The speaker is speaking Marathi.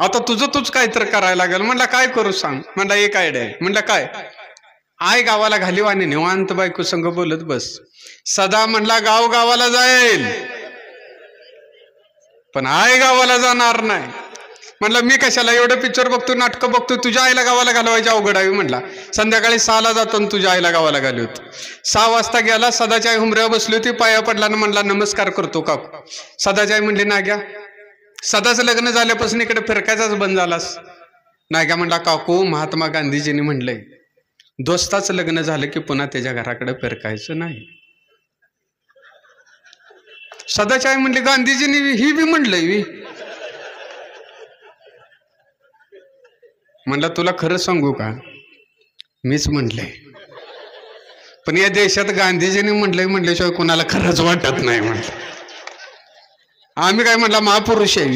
आता तुझं तूच काहीतरी करायला लागेल. म्हणला काय करू सांग. म्हणला एक आयडिया आहे. म्हणला काय. आय गावाला घालीव आणि निवांत बायको संग बोलत बस. सदा म्हणला गाव गावाला जाईल पण आय गावाला जाणार नाही. म्हणलं मी कशाला एवढं पिक्चर बघतो नाटकं बघतो तुझ्या आईला गावाला घालवायची अवघड आहे. म्हणला संध्याकाळी 6ला जातो आणि तुझ्या आईला गावाला घालवत. 6 वाजता गेला. सदाची आई हुमऱ्यावर बसली होती. पाया पडला ना म्हणला नमस्कार करतो काकू. सदाची आई म्हणली नाग्या सदाचं लग्न झाल्यापासून इकडे फिरकायचाच बंद झालास. नाग्या म्हणला काकू महात्मा गांधीजींनी म्हणलंय दोस्ताचं लग्न झालं की पुन्हा त्याच्या घराकडे फिरकायचं नाही. सदाची आई म्हणली गांधीजींनी ही बी म्हणलंय. म्हणलं तुला खरं सांगू का मीच म्हटलंय पण या देशात गांधीजींनी म्हटलंय म्हटल्याशिवाय कोणाला खरंच वाटत नाही. म्हटलं आम्ही काय म्हटलं महापुरुष आहे.